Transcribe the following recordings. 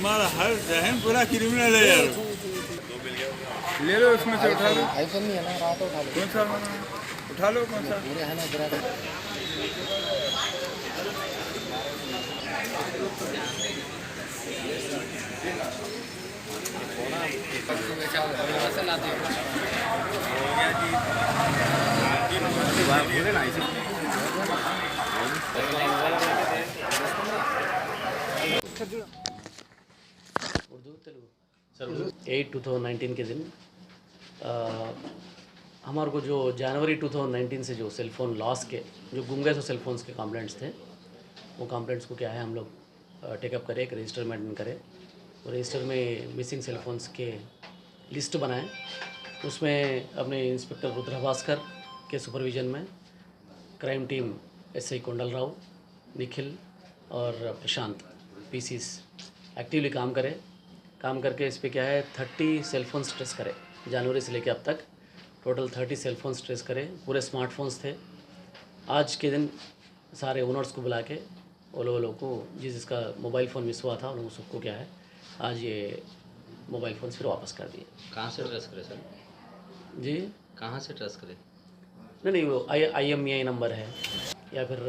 हमारा हर जहन पूरा क्रिमिनल है यार। ले लो उसमें से उठा लो। आईफोन नहीं है ना, रात उठा लो। कौन सा उठा लो, कौन सा पूरे है ना इधर। उर्दू तेलुगु सर 8/2019 के दिन हमारे को जो जनवरी 2019 से जो सेल फ़ोन लॉस के जो गुम गए सेल फ़ोन्स के कंप्लेंट्स थे, वो कंप्लेंट्स को क्या है हम लोग टेकअप करें, एक रजिस्टर मेंटेन करें और रजिस्टर में मिसिंग सेल फ़ोन्स के लिस्ट बनाएं। उसमें अपने इंस्पेक्टर रुद्र भास्कर के सुपरविज़न में क्राइम टीम एसआई कोंडल राव, निखिल और प्रशांत पीसीस एक्टिवली काम करे। काम करके इस पे क्या है 30 सेलफोन्स ट्रेस करे, जनवरी से लेकर अब तक टोटल 30 सेलफोन्स ट्रेस करे। पूरे स्मार्टफोन्स थे। आज के दिन सारे ओनर्स को बुला के वो लोगों को जिसका मोबाइल फ़ोन मिस हुआ था उन लोगों सबको क्या है आज ये मोबाइल फ़ोन्स फिर वापस कर दिए। कहाँ से ट्रेस करे सर? जी कहाँ से ट्रेस करे? नहीं वो IMEI नंबर है या फिर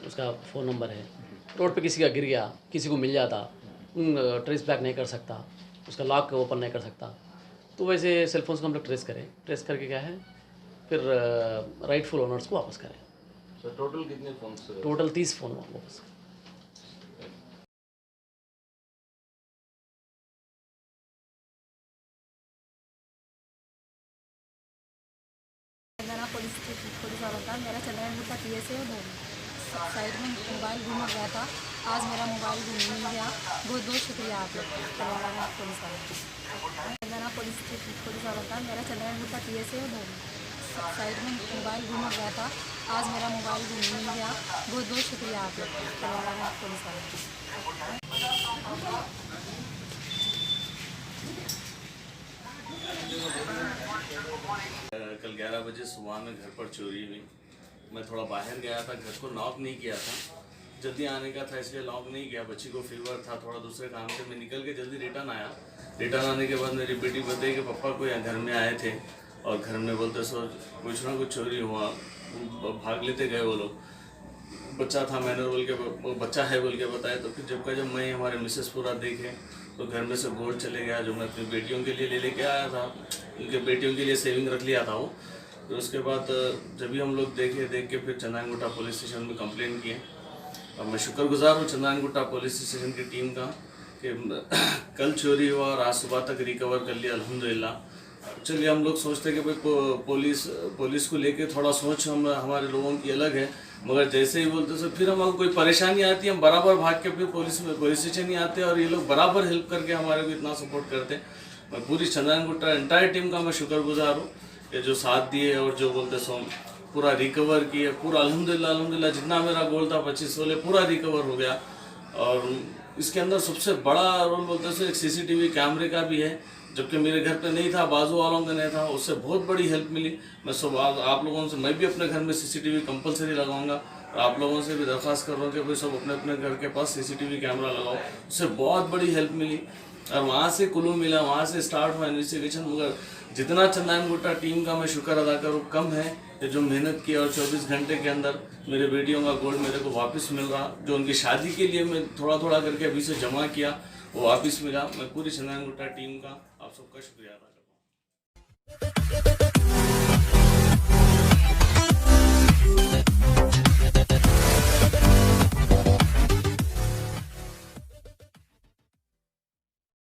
उसका फ़ोन नंबर है। रोड पे किसी का गिर गया, किसी को मिल जाता, ट्रेस बैक नहीं कर सकता, उसका लॉक ओपन नहीं कर सकता, तो वैसे सेल फोन्स को हम लोग ट्रेस करें। ट्रेस करके क्या है फिर राइटफुल ओनर्स को वापस करें। तो टोटल कितने फोन? टोटल 30 फ़ोन वापस। पुलिस वाला था मेरा चंद्रयान गुप्ता PSA है। साइड में मोबाइल गुम गया था, आज मेरा मोबाइल गुम मिल गया। बहुत बहुत शुक्रिया आप लोग तेलंगाना पुलिस वाला। तेलंगाना पुलिस वाला था मेरा चंद्रयान गुप्ता PSA है। साइड में मोबाइल गुम गया था, आज मेरा मोबाइल गुम मिल गया। बहुत बहुत शुक्रिया आप लोग तेलंगाना पुलिस वाला। कल 11 बजे सुबह में घर पर चोरी हुई। मैं थोड़ा बाहर गया था, घर को नॉक नहीं किया था, जल्दी आने का था इसलिए लॉक नहीं किया। बच्ची को फीवर था, थोड़ा दूसरे काम से मैं निकल के जल्दी रिटर्न आया। रिटर्न आने के बाद मेरी बेटी बताई कि पापा को यहाँ घर में आए थे और घर में बोलते सो कुछ ना कुछ चोरी हुआ, भाग लेते गए वो लोग। बच्चा था मैनर बोल के, बच्चा है बोल के बताया। तो फिर जब मैं हमारे मिसेस पूरा देखे तो घर में से गोल्ड चले गया जो मैं अपनी बेटियों के लिए लेके आया था। उनके बेटियों के लिए सेविंग रख लिया था वो। तो उसके बाद जब भी हम लोग देख के फिर चंद्रयान पुलिस स्टेशन में कंप्लेंट किए। और मैं शुक्रगुजार हूँ चंद्रयान पुलिस स्टेशन की टीम का कि कल चोरी हुआ और आज सुबह तक रिकवर कर लिया अल्हम्दुलिल्लाह। चलिए हम लोग सोचते कि भाई पुलिस को लेके थोड़ा सोच हमारे लोगों की अलग है, मगर जैसे ही बोलते तो फिर हमारे कोई परेशानी आती है हम बराबर भाग के फिर पुलिस स्टेशन ही आते हैं और ये लोग बराबर हेल्प करके हमारे को इतना सपोर्ट करते हैं। मैं पूरी चंद्रयान एंटायर टीम का मैं शुक्रगुजार हूँ ये जो साथ दिए और जो बोलते सो पूरा रिकवर किए। पूरा अल्हम्दुलिल्लाह जितना मेरा गोल था 25 तोले पूरा रिकवर हो गया। और इसके अंदर सबसे बड़ा रोल बोलते सो एक CCTV कैमरे का भी है, जबकि मेरे घर पे नहीं था, बाजू वालों का नहीं था, उससे बहुत बड़ी हेल्प मिली। मैं सब आप लोगों से मैं भी अपने घर में CCTV कंपलसरी लगाऊंगा और आप लोगों से भी दरख्वास्त कर रहा हूँ कि भाई सब अपने अपने घर के पास CCTV कैमरा लगाओ। उससे बहुत बड़ी हेल्प मिली और वहाँ से क्लू मिला, वहाँ से स्टार्ट हुआ इन्वेस्टिगेशन। मगर जितना चंद्रयान टीम का मैं शुक्र अदा करूँ कम है कि जो मेहनत की और 24 घंटे के अंदर मेरे बेटियों का गोल्ड मेरे को वापस मिल रहा। जो उनकी शादी के लिए मैं थोड़ा थोड़ा करके अभी से जमा किया वो वापस मिला। मैं पूरी चंद्रयान टीम का आप सबका शुक्रिया अदा